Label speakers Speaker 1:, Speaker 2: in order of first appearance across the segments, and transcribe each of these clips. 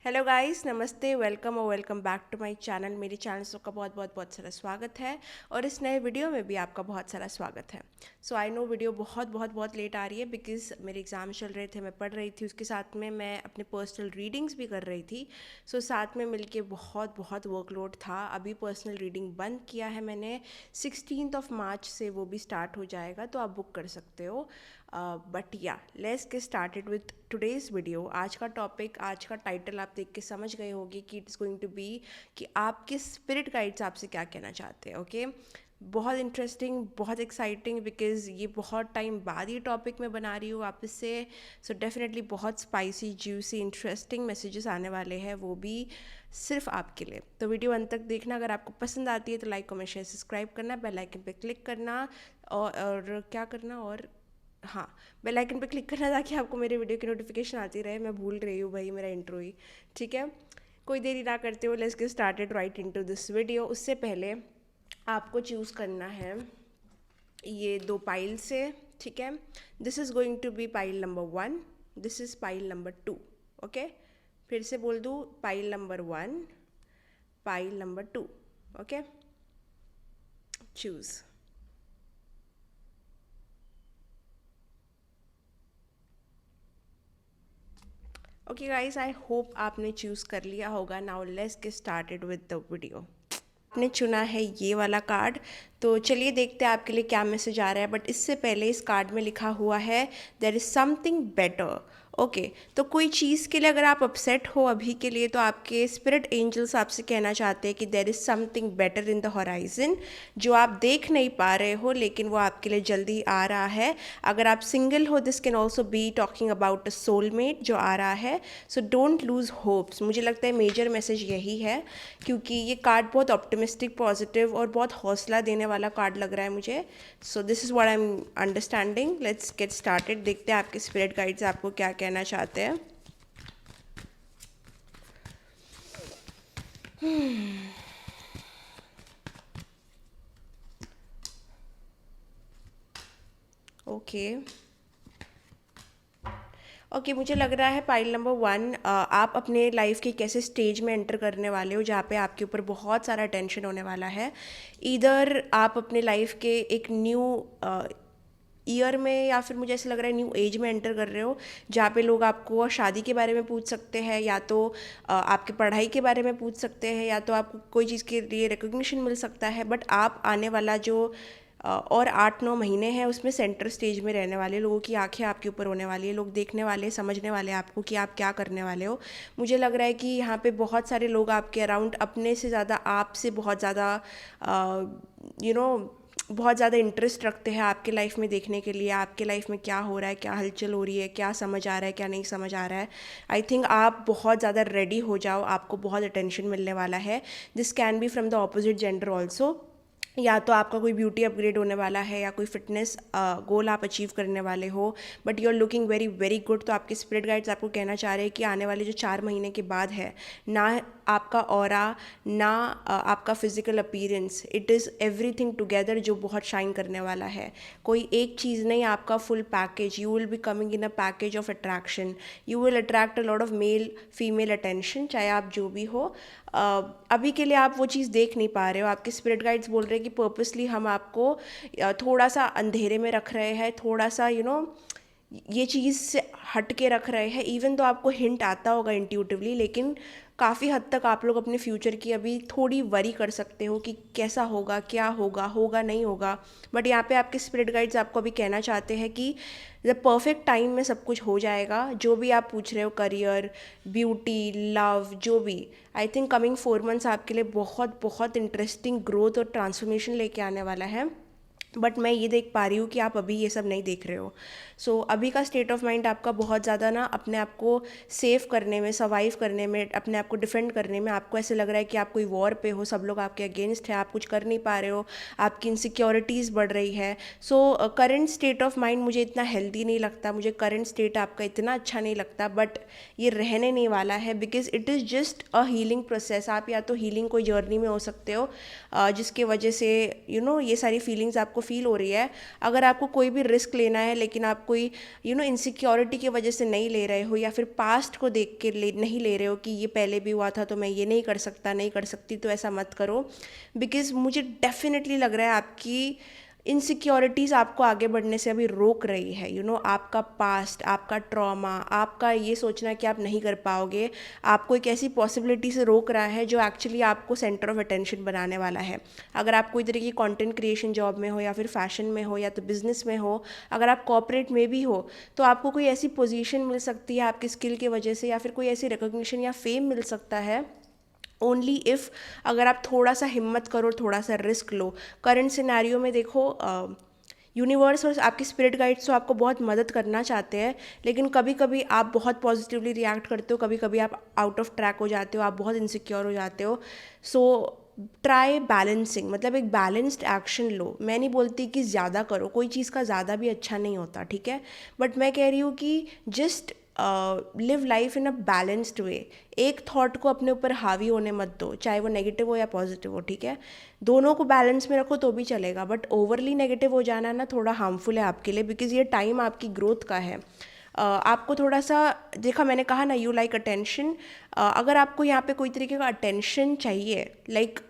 Speaker 1: Hello guys, नमस्ते, welcome और welcome back to my channel. मेरे चैनल का बहुत बहुत बहुत सारा स्वागत है और इस नए वीडियो में भी आपका बहुत सारा स्वागत है। सो आई नो वीडियो बहुत बहुत बहुत लेट आ रही है बिकॉज़ मेरे एग्ज़ाम चल रहे थे, मैं पढ़ रही थी, उसके साथ में मैं अपने पर्सनल रीडिंग्स भी कर रही थी। सो साथ में मिलके बहुत बहुत वर्कलोड था। अभी पर्सनल रीडिंग बंद किया है मैंने, 16 मार्च से वो भी स्टार्ट हो जाएगा, तो आप बुक कर सकते हो। बट या let's get started with today's video. आज का टॉपिक, आज का टाइटल आप देख के समझ गए होंगे कि इट्स गोइंग टू बी कि आपके स्पिरिट गाइड्स आपसे क्या कहना चाहते हैं। ओके, बहुत इंटरेस्टिंग, बहुत एक्साइटिंग, बिकॉज़ ये बहुत टाइम बाद ये टॉपिक मैं बना रही हूँ वापस से। सो डेफिनेटली बहुत स्पाइसी, जूसी, इंटरेस्टिंग मैसेजेस आने वाले हैं, वो भी सिर्फ आपके लिए। तो वीडियो अंत तक देखना। अगर आपको पसंद आती है तो लाइक, कमेंट, शेयर, सब्सक्राइब करना, बेल आइकन पे क्लिक करना और क्या करना, और हाँ, बेल आइकन पे क्लिक करना ताकि आपको मेरे वीडियो की नोटिफिकेशन आती रहे। मैं भूल रही हूँ भाई, मेरा इंट्रो ही। ठीक है, कोई देरी ना करते हो, let's get started right into this video. उससे पहले आपको चूज़ करना है ये दो पाइल से। ठीक है, this is going to be pile number 1, this is pile number 2। Okay, फिर से बोल दूँ, pile number 1, pile number 2। Okay, choose. Okay guys, I hope आपने चूज़ कर लिया होगा। Now let's get started with the video. आपने चुना है ये वाला कार्ड, तो चलिए देखते हैं आपके लिए क्या मैसेज आ रहा है। बट इससे पहले इस कार्ड में लिखा हुआ है there is something better. Okay, तो कोई चीज़ के लिए अगर आप अपसेट हो अभी के लिए, तो आपके स्पिरिट एंजल्स आपसे कहना चाहते हैं कि there is something better in the horizon, जो आप देख नहीं पा रहे हो लेकिन वो आपके लिए जल्दी आ रहा है। अगर आप सिंगल हो, this can also be talking about a soulmate जो आ रहा है। So don't lose hopes. मुझे लगता है मेजर मैसेज यही है, क्योंकि ये कार्ड बहुत ऑप्टिमिस्टिक, पॉजिटिव और बहुत हौसला देने वाला कार्ड लग रहा है मुझे। So this is what I am understanding. Let's get started. देखते हैं आपके स्पिरिट गाइड्स आपको क्या कहना चाहते हैं। ओके ओके, मुझे लग रहा है पाइल नंबर 1, आप अपने लाइफ के कैसे स्टेज में एंटर करने वाले हो जहाँ पे आपके ऊपर बहुत सारा टेंशन होने वाला है। इधर आप अपने लाइफ के एक न्यू ईयर में, या फिर मुझे ऐसा लग रहा है न्यू एज में एंटर कर रहे हो, जहाँ पे लोग आपको शादी के बारे में पूछ सकते हैं, या तो आपकी पढ़ाई के बारे में पूछ सकते हैं, या तो आपको कोई चीज़ के लिए रिकग्निशन मिल सकता है। बट आप आने वाला जो और 8-9 महीने हैं उसमें सेंटर स्टेज में रहने वाले, लोगों की आंखें आपके ऊपर होने वाली है, लोग देखने वाले, समझने वाले आपको कि आप क्या करने वाले हो। मुझे लग रहा है कि यहाँ पे बहुत सारे लोग आपके अराउंड अपने से ज़्यादा आपसे बहुत ज़्यादा यू नो बहुत ज़्यादा इंटरेस्ट रखते हैं आपके लाइफ में, देखने के लिए आपके लाइफ में क्या हो रहा है, क्या हलचल हो रही है, क्या समझ आ रहा है, क्या नहीं समझ आ रहा है। आई थिंक आप बहुत ज़्यादा रेडी हो जाओ, आपको बहुत अटेंशन मिलने वाला है। This can B from the opposite gender also. या तो आपका कोई ब्यूटी अपग्रेड होने वाला है, या कोई फिटनेस गोल आप अचीव करने वाले हो, but you are looking very very good. तो आपके स्पिरिट गाइड्स आपको कहना चाह रहे हैं कि आने वाले जो 4 महीने के बाद है ना, आपका ऑरा ना आपका physical appearance, it is everything together जो बहुत शाइन करने वाला है। कोई एक चीज़ नहीं, आपका full package. You will be coming in a package of attraction. You will attract a lot of male female attention, चाहे आप जो भी हो। अभी के लिए आप वो चीज़ देख नहीं पा रहे हो। आपके स्पिरिट गाइड्स बोल रहे हैं कि पर्पसली हम आपको थोड़ा सा अंधेरे में रख रहे हैं, थोड़ा सा ये चीज़ से हट के रख रहे हैं। इवन तो आपको हिंट आता होगा इंट्यूटिवली, लेकिन काफ़ी हद तक आप लोग अपने फ्यूचर की अभी थोड़ी वरी कर सकते हो कि कैसा होगा, क्या होगा, होगा नहीं होगा। बट यहाँ पे आपके स्पिरिट गाइड्स आपको अभी कहना चाहते हैं कि द परफेक्ट टाइम में सब कुछ हो जाएगा। जो भी आप पूछ रहे हो, करियर, ब्यूटी, लव, जो भी, आई थिंक कमिंग 4 मंथ्स आपके लिए बहुत बहुत इंटरेस्टिंग ग्रोथ और ट्रांसफॉर्मेशन लेके आने वाला है। बट मैं ये देख पा रही हूँ कि आप अभी ये सब नहीं देख रहे हो। सो अभी का स्टेट ऑफ माइंड आपका बहुत ज़्यादा ना अपने आप को सेव करने में, सर्वाइव करने में, अपने आप को डिफेंड करने में, आपको ऐसे लग रहा है कि आप कोई वॉर पे हो, सब लोग आपके अगेंस्ट है, आप कुछ कर नहीं पा रहे हो, आपकी इनसिक्योरिटीज़ बढ़ रही है। So current state of mind मुझे इतना हेल्दी नहीं लगता, मुझे करंट स्टेट आपका इतना अच्छा नहीं लगता। बट ये रहने नहीं वाला है, because it is just a healing process. आप या तो हीलिंग कोई जर्नी में हो सकते हो जिसके वजह से ये सारी फीलिंग्स आपको फील हो रही है, अगर आपको कोई भी रिस्क लेना है लेकिन आप कोई इनसिक्योरिटी की वजह से नहीं ले रहे हो, या फिर पास्ट को देख के नहीं ले रहे हो कि ये पहले भी हुआ था तो मैं ये नहीं कर सकता, नहीं कर सकती, तो ऐसा मत करो। बिकॉज़ मुझे डेफिनेटली लग रहा है आपकी इनसिक्योरिटीज़ आपको आगे बढ़ने से अभी रोक रही है। आपका पास्ट, आपका ट्रॉमा, आपका ये सोचना कि आप नहीं कर पाओगे, आपको एक ऐसी पॉसिबिलिटी से रोक रहा है जो एक्चुअली आपको सेंटर ऑफ अटेंशन बनाने वाला है। अगर आप कोई तरह की कंटेंट क्रिएशन जॉब में हो, या फिर फैशन में हो, या तो बिजनेस में हो, अगर आप कॉर्पोरेट में भी हो, तो आपको कोई ऐसी पोजीशन मिल सकती है आपकी स्किल की वजह से, या फिर कोई ऐसी रिकॉग्निशन या फेम मिल सकता है ओनली इफ़ अगर आप थोड़ा सा हिम्मत करो, थोड़ा सा रिस्क लो। करंट सिनेरियो में देखो, यूनिवर्स और आपके स्पिरिट गाइड्स तो आपको बहुत मदद करना चाहते हैं, लेकिन कभी कभी आप बहुत पॉजिटिवली रिएक्ट करते हो, कभी कभी आप आउट ऑफ ट्रैक हो जाते हो, आप बहुत इनसिक्योर हो जाते हो। सो ट्राई बैलेंसिंग, मतलब एक बैलेंस्ड एक्शन लो। मैं नहीं बोलती कि ज़्यादा करो, कोई चीज़ का ज़्यादा भी अच्छा नहीं होता, ठीक है, बट मैं कह रही हूँ कि just live life in a balanced way. एक थॉट को अपने ऊपर हावी होने मत दो, चाहे वो नेगेटिव हो या पॉजिटिव हो, ठीक है, दोनों को बैलेंस में रखो तो भी चलेगा, बट ओवरली नेगेटिव हो जाना ना थोड़ा हार्मफुल है आपके लिए, बिकॉज ये टाइम आपकी ग्रोथ का है। आपको थोड़ा सा, देखा मैंने कहा ना, यू लाइक अटेंशन, अगर आपको यहाँ पे कोई तरीके का अटेंशन चाहिए, like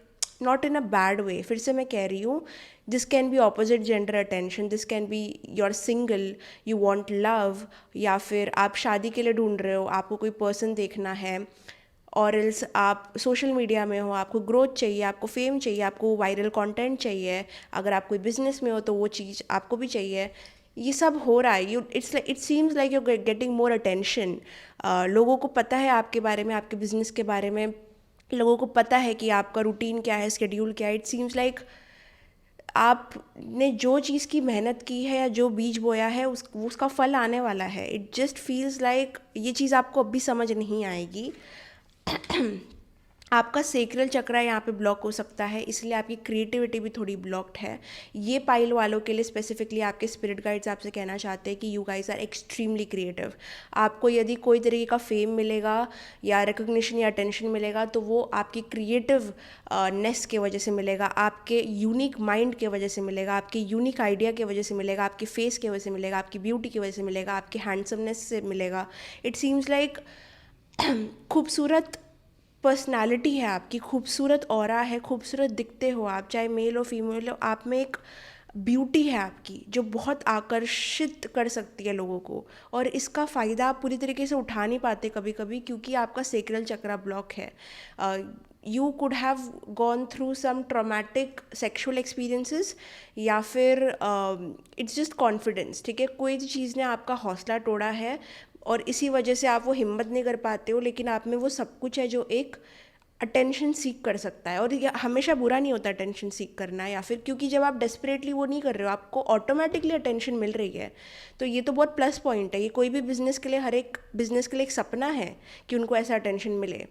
Speaker 1: not in a bad way, फिर से मैं कह रही हूँ, this can B opposite gender attention, this can be your single, you want love, या फिर आप शादी के लिए ढूंढ रहे हो, आपको कोई पर्सन देखना है, और एल्स आप सोशल मीडिया में हो, आपको ग्रोथ चाहिए, आपको फेम चाहिए, आपको वायरल कंटेंट चाहिए, अगर आप कोई बिजनेस में हो तो वो चीज़ आपको भी चाहिए। ये सब हो रहा है, it seems like you getting more attention. लोगों को पता है आपके बारे में, आपके बिजनेस के बारे में, लोगों को पता है कि आपका रूटीन क्या है, स्केड्यूल क्या है। इट सीम्स लाइक आपने जो चीज़ की मेहनत की है या जो बीज बोया है उसका फल आने वाला है। इट जस्ट फील्स लाइक ये चीज़ आपको अभी समझ नहीं आएगी। आपका सेक्रल चक्रा यहाँ पे ब्लॉक हो सकता है, इसलिए आपकी क्रिएटिविटी भी थोड़ी ब्लॉक्ड है। ये पाइल वालों के लिए स्पेसिफिकली आपके स्पिरिट गाइड्स आपसे कहना चाहते हैं कि you guys are extremely creative. आपको यदि कोई तरीके का फेम मिलेगा या रिकग्निशन या अटेंशन मिलेगा तो वो आपकी क्रिएटिव नेस के वजह से मिलेगा, आपके यूनिक माइंड के वजह से मिलेगा, आपके यूनिक आइडिया की वजह से मिलेगा, आपके फेस की वजह से मिलेगा, आपकी ब्यूटी की वजह से मिलेगा, आपके हैंडसमनेस से मिलेगा। इट सीम्स लाइक खूबसूरत पर्सनालिटी है आपकी, खूबसूरत ऑरा है, खूबसूरत दिखते हो आप, चाहे मेल हो फीमेल हो, आप में एक ब्यूटी है आपकी जो बहुत आकर्षित कर सकती है लोगों को, और इसका फ़ायदा आप पूरी तरीके से उठा नहीं पाते कभी कभी, क्योंकि आपका सेक्रल चक्रा ब्लॉक है। You could have gone through some traumatic sexual experiences, या फिर इट्स जस्ट कॉन्फिडेंस, ठीक है, कोई चीज़ ने आपका हौसला तोड़ा है और इसी वजह से आप वो हिम्मत नहीं कर पाते हो, लेकिन आप में वो सब कुछ है जो एक अटेंशन सीख कर सकता है। और ये हमेशा बुरा नहीं होता अटेंशन सीख करना, या फिर क्योंकि जब आप डेस्परेटली वो नहीं कर रहे हो, आपको ऑटोमेटिकली अटेंशन मिल रही है, तो ये तो बहुत प्लस पॉइंट है। ये कोई भी बिजनेस के लिए, हर एक बिजनेस के लिए एक सपना है कि उनको ऐसा अटेंशन मिले।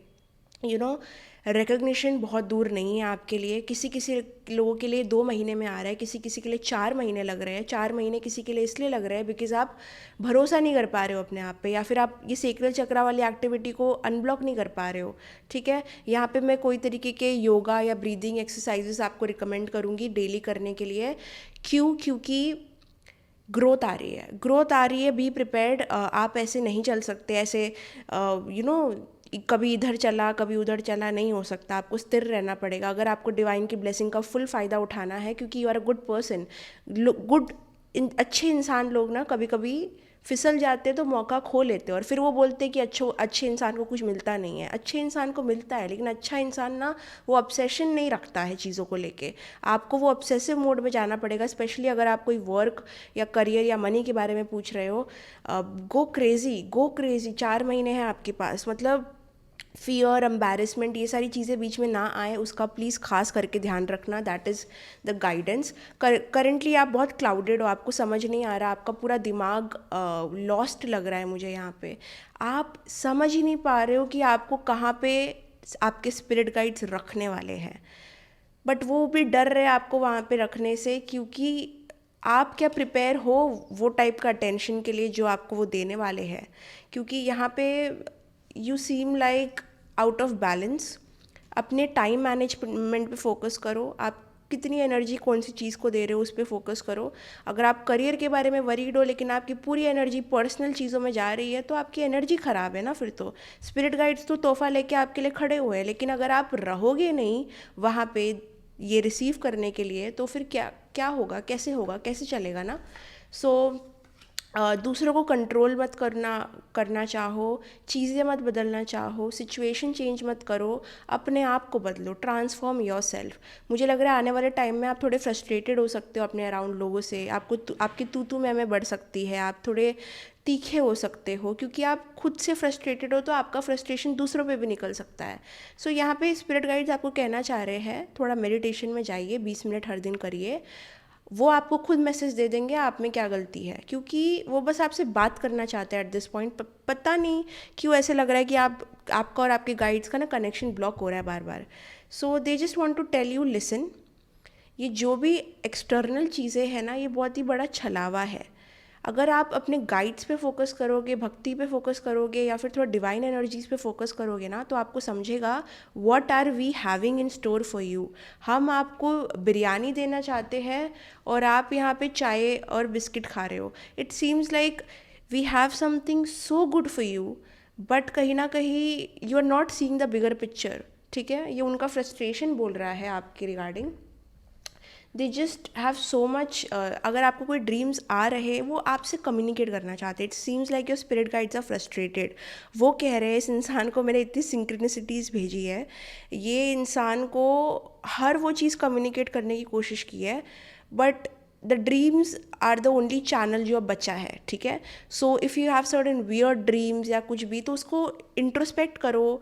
Speaker 1: रिकग्निशन बहुत दूर नहीं है आपके लिए। किसी किसी लोगों के लिए 2 महीने में आ रहा है, किसी किसी के लिए 4 महीने लग रहे हैं। 4 महीने किसी के लिए इसलिए लग रहे हैं बिकॉज आप भरोसा नहीं कर पा रहे हो अपने आप पे, या फिर आप ये सेक्रल चक्रा वाली एक्टिविटी को अनब्लॉक नहीं कर पा रहे हो, ठीक है। यहाँ पे मैं कोई तरीके के योगा या ब्रीदिंग एक्सरसाइजेस आपको रिकमेंड करूँगी डेली करने के लिए। क्योंकि ग्रोथ आ रही है, ग्रोथ आ रही है, बी प्रिपेयर्ड। आप ऐसे नहीं चल सकते, ऐसे कभी इधर चला कभी उधर चला नहीं हो सकता, आपको स्थिर रहना पड़ेगा अगर आपको डिवाइन की ब्लेसिंग का फुल फ़ायदा उठाना है, क्योंकि you are a good person. अच्छे इंसान लोग ना कभी कभी फिसल जाते तो मौका खो लेते, और फिर वो बोलते कि अच्छे इंसान को कुछ मिलता नहीं है। अच्छे इंसान को मिलता है, लेकिन अच्छा इंसान ना वो ऑब्सेशन नहीं रखता है चीज़ों को लेके। आपको वो ऑब्सेसिव मोड में जाना पड़ेगा, स्पेशली अगर आप कोई वर्क या करियर या मनी के बारे में पूछ रहे हो। गो क्रेजी 4 महीने हैं आपके पास, मतलब फियर, एम्बैरेसमेंट, ये सारी चीज़ें बीच में ना आए, उसका प्लीज़ खास करके ध्यान रखना। That is the guidance. Currently आप बहुत क्लाउडेड हो, आपको समझ नहीं आ रहा, आपका पूरा दिमाग लॉस्ट लग रहा है मुझे यहाँ पे। आप समझ ही नहीं पा रहे हो कि आपको कहाँ पे आपके स्पिरिट गाइड्स रखने वाले हैं, बट वो भी डर रहे आपको वहाँ पे रखने से, क्योंकि आप क्या प्रिपेयर हो वो टाइप का अटेंशन के लिए जो आपको वो देने वाले हैं। क्योंकि यहाँ पे you seem like out of balance. अपने टाइम मैनेजमेंट पे फोकस करो। आप कितनी एनर्जी कौन सी चीज़ को दे रहे हो उस पर फोकस करो। अगर आप करियर के बारे में वरीड हो लेकिन आपकी पूरी एनर्जी पर्सनल चीज़ों में जा रही है तो आपकी एनर्जी ख़राब है ना। फिर तो स्पिरिट गाइड्स तो तोहफा लेके आपके लिए खड़े हुए हैं, लेकिन अगर आप रहोगे नहीं वहाँ पे ये रिसीव करने के लिए तो फिर क्या क्या होगा, कैसे चलेगा ना। सो दूसरों को कंट्रोल मत करना चाहो, चीज़ें मत बदलना चाहो, सिचुएशन चेंज मत करो, अपने आप को बदलो, ट्रांसफॉर्म योर सेल्फ। मुझे लग रहा है आने वाले टाइम में आप थोड़े फ्रस्ट्रेटेड हो सकते हो अपने अराउंड लोगों से, आपकी तू मैं बढ़ सकती है, आप थोड़े तीखे हो सकते हो क्योंकि आप खुद से फ्रस्ट्रेटेड हो तो आपका फ्रस्ट्रेशन दूसरों पे भी निकल सकता है। सो यहाँ पे स्पिरिट गाइड्स आपको कहना चाह रहे हैं थोड़ा मेडिटेशन में जाइए, 20 मिनट हर दिन करिए, वो आपको खुद मैसेज दे देंगे आप में क्या गलती है, क्योंकि वो बस आपसे बात करना चाहते हैं एट दिस पॉइंट। पता नहीं क्यों ऐसे लग रहा है कि आपका और आपके गाइड्स का ना कनेक्शन ब्लॉक हो रहा है बार बार। So they just want to tell you listen, ये जो भी एक्सटर्नल चीज़ें हैं ना ये बहुत ही बड़ा छलावा है। अगर आप अपने गाइड्स पे फोकस करोगे, भक्ति पे फोकस करोगे या फिर थोड़ा डिवाइन एनर्जीज पे फोकस करोगे ना तो आपको समझेगा what are we having in store for you. हम आपको बिरयानी देना चाहते हैं और आप यहाँ पे चाय और बिस्किट खा रहे हो। It seems like we have something so good for you, but कहीं ना कहीं you are not seeing the bigger picture. ठीक है, ये उनका फ्रस्ट्रेशन बोल रहा है आपके regarding. They just have so much, अगर आपको कोई ड्रीम्स आ रहे वो आपसे कम्युनिकेट करना चाहते हैं। It seems like your spirit guides are frustrated. वो कह रहे हैं इस इंसान को मैंने इतनी सिंक्रोनिसिटीज़ भेजी है, ये इंसान को हर वो चीज़ कम्युनिकेट करने की कोशिश की है, but the dreams are the only channel जो अब बचा है। ठीक है, so if you have certain weird dreams या कुछ भी तो उसको इंट्रोस्पेक्ट करो,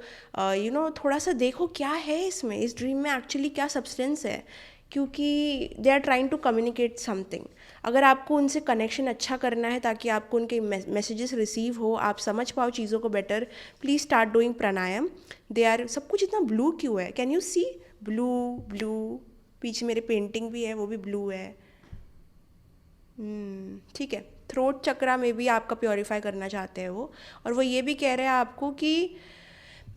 Speaker 1: थोड़ा सा देखो क्या है इसमें, इस ड्रीम में एक्चुअली क्या सब्सटेंस है, क्योंकि they are trying to communicate something. अगर आपको उनसे कनेक्शन अच्छा करना है ताकि आपको उनके मैसेजेस रिसीव हो, आप समझ पाओ चीज़ों को better, please start doing pranayama. They are, सब कुछ इतना ब्लू क्यों है, can you see, blue blue, पीछे मेरे पेंटिंग भी है वो भी ब्लू है। ठीक है, थ्रोट चक्रा में भी आपका प्योरीफाई करना चाहते हैं वो, और वो ये भी कह रहे हैं आपको कि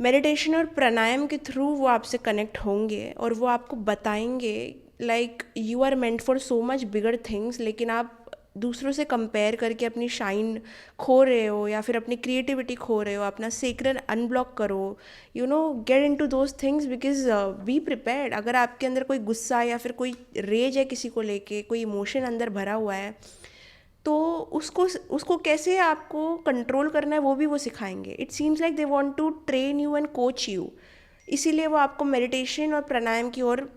Speaker 1: मेडिटेशन और प्राणायाम के थ्रू वो आपसे कनेक्ट होंगे और वो आपको बताएंगे like you are meant for so much bigger things, लेकिन आप दूसरों से कंपेयर करके अपनी शाइन खो रहे हो या फिर अपनी क्रिएटिविटी खो रहे हो। अपना सेक्रेट अनब्लॉक करो, get in to those things, because be prepared. अगर आपके अंदर कोई गुस्सा या फिर कोई रेज है किसी को लेके, कोई इमोशन अंदर भरा हुआ है, तो उसको कैसे आपको कंट्रोल करना है वो भी वो सिखाएंगे। It seems like they want to train you and coach you, इसीलिए वो आपको मेडिटेशन और प्राणायाम की ओर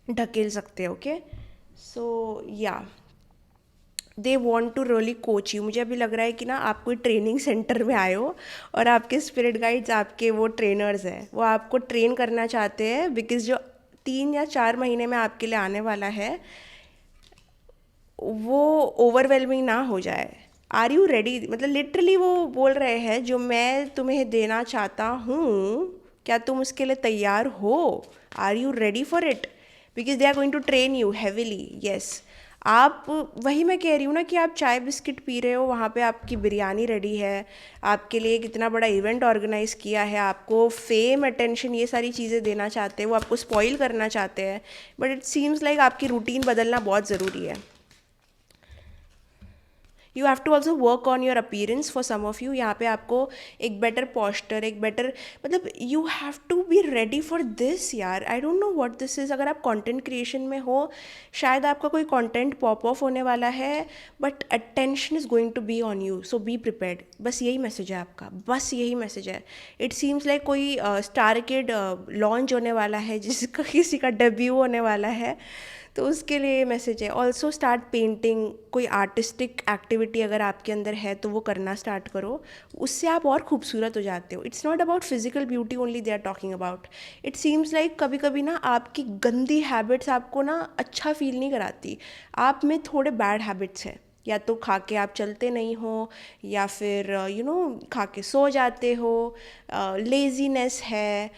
Speaker 1: ढकेल सकते हैं। ओके, सो या they want to really coach you. मुझे अभी लग रहा है कि ना आप कोई ट्रेनिंग सेंटर में आए हो और आपके स्पिरिट गाइड्स आपके वो ट्रेनर्स हैं, वो आपको ट्रेन करना चाहते हैं, बिकॉज जो 3 या 4 महीने में आपके लिए आने वाला है वो ओवरवेलमिंग ना हो जाए। आर यू रेडी, मतलब लिटरली वो बोल रहे हैं जो मैं तुम्हें देना चाहता हूँ क्या तुम उसके लिए तैयार हो, are you ready for it, because they are going to train you heavily. Yes, आप, वही मैं कह रही हूँ ना कि आप चाय बिस्किट पी रहे हो, वहाँ पे आपकी बिरयानी रेडी है, आपके लिए एक इतना बड़ा इवेंट ऑर्गेनाइज किया है, आपको फेम अटेंशन ये सारी चीज़ें देना चाहते हैं, वो आपको स्पॉइल करना चाहते हैं, बट इट सीम्स लाइक आपकी रूटीन बदलना बहुत ज़रूरी है। You have to also work on your appearance for some of you. यहाँ पे आपको एक बेटर पॉस्चर, एक बेटर, मतलब you have to be ready for this यार। I don't know what this is. अगर आप कंटेंट क्रिएशन में हो, शायद आपका कोई कंटेंट पॉप ऑफ होने वाला है, but attention is going to be on you, so be prepared. बस यही मैसेज है आपका, बस यही मैसेज है। इट सीम्स लाइक कोई स्टार किड लॉन्च होने वाला है, जिसका किसी का डेब्यू होने वाला है, तो उसके लिए ये मैसेज है। ऑल्सो स्टार्ट पेंटिंग, कोई आर्टिस्टिक एक्टिविटी अगर आपके अंदर है तो वो करना स्टार्ट करो, उससे आप और खूबसूरत हो जाते हो। It's not about physical beauty only they are talking about. It seems like कभी कभी ना आपकी गंदी हैबिट्स आपको ना अच्छा फील नहीं कराती, आप में थोड़े बैड हैबिट्स हैं, या तो खा के आप चलते नहीं हो, या फिर खा के सो जाते हो, लेजीनेस है,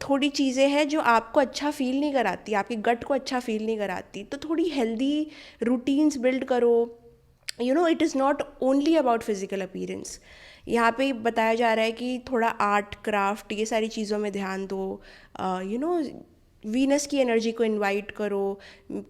Speaker 1: थोड़ी चीज़ें हैं जो आपको अच्छा फील नहीं कराती, आपके गट को अच्छा फील नहीं कराती। तो थोड़ी हेल्दी रूटीन्स बिल्ड करो। It is not only about physical appearance. यहाँ पे बताया जा रहा है कि थोड़ा आर्ट क्राफ्ट ये सारी चीज़ों में ध्यान दो। वीनस की एनर्जी को इनवाइट करो।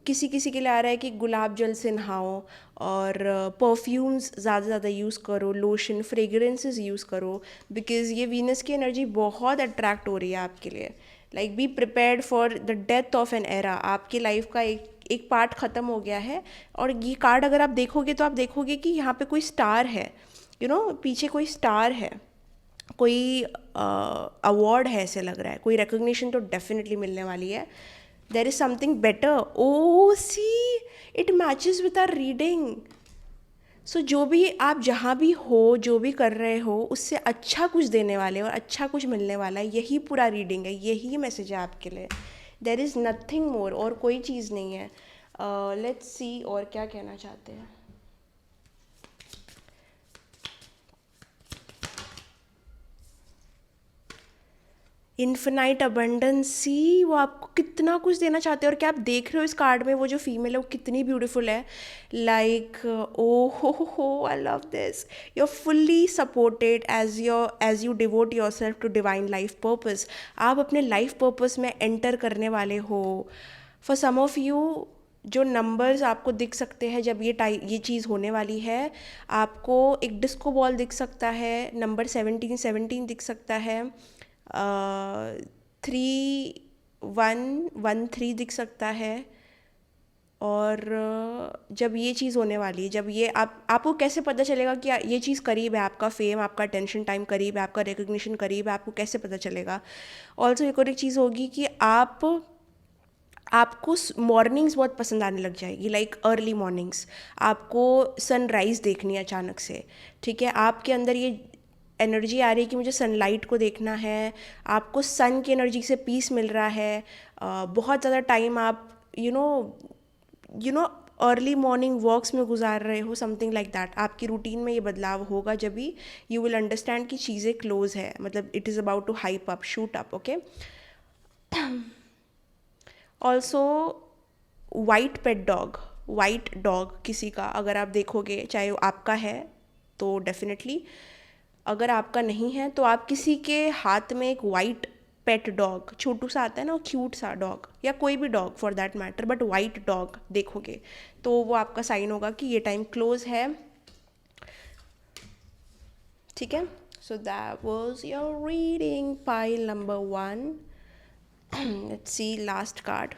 Speaker 1: किसी किसी के लिए आ रहा है कि गुलाब जल से नहाओ, और परफ्यूम्स ज़्यादा से ज़्यादा यूज़ करो, लोशन फ्रेगरेंसेस यूज़ करो, बिकॉज़ ये वीनस की एनर्जी बहुत अट्रैक्ट हो रही है आपके लिए। Like be prepared for the death of an era. आपकी लाइफ का एक एक पार्ट ख़त्म हो गया है। और ये कार्ड अगर आप देखोगे तो आप देखोगे कि यहाँ पे कोई स्टार है, पीछे कोई स्टार है, कोई अवार्ड है, ऐसे लग रहा है, कोई रिकग्निशन तो डेफिनेटली मिलने वाली है। There is something better. Oh see, it matches with our reading. So जो भी आप जहाँ भी हो, जो भी कर रहे हो, उससे अच्छा कुछ देने वाले और अच्छा कुछ मिलने वाला है। यही पूरा रीडिंग है, यही मैसेज है आपके लिए। देर इज़ नथिंग मोर, और कोई चीज़ नहीं है। लेट्स सी और क्या कहना चाहते हैं। इन्फिनाइट अबंडेंसी, वो आपको कितना कुछ देना चाहते हैं। और क्या आप देख रहे हो इस कार्ड में वो जो फीमेल है वो कितनी ब्यूटीफुल है। लाइक ओ हो, I love this. You are fully supported as you devote yourself to divine life purpose. आप अपने लाइफ पर्पस में एंटर करने वाले हो। फॉर सम ऑफ यू, जो नंबर्स आपको दिख सकते हैं जब ये चीज़ होने वाली है, आपको एक डिस्को बॉल दिख सकता है, नंबर 17 दिख सकता है, 3113 दिख सकता है। और जब ये चीज़ होने वाली है, जब ये आपको कैसे पता चलेगा कि ये चीज़ करीब है, आपका फेम, आपका अटेंशन टाइम करीब है, आपका रिकग्निशन करीब है, आपको कैसे पता चलेगा। ऑल्सो एक और एक चीज़ होगी कि आपको मॉर्निंग्स बहुत पसंद आने लग जाएगी, लाइक अर्ली मॉर्निंग्स। आपको सनराइज़ देखनी है अचानक से, ठीक है। आपके अंदर ये एनर्जी आ रही है कि मुझे सनलाइट को देखना है। आपको सन की एनर्जी से पीस मिल रहा है। बहुत ज़्यादा टाइम आप अर्ली मॉर्निंग वॉक्स में गुजार रहे हो, समथिंग लाइक दैट। आपकी रूटीन में ये बदलाव होगा जब भी यू विल अंडरस्टैंड कि चीज़ें क्लोज है, मतलब it is about to hype up, shoot up, okay. Also white dog किसी का अगर आप देखोगे, चाहे वो आपका है तो डेफिनेटली, अगर आपका नहीं है तो आप किसी के हाथ में एक वाइट पेट डॉग, छोटू सा आता है ना, क्यूट सा डॉग, या कोई भी dog for that matter, but white dog देखोगे तो वो आपका साइन होगा कि ये टाइम क्लोज है, ठीक है। So that was your reading, pile number 1। Let's see last card.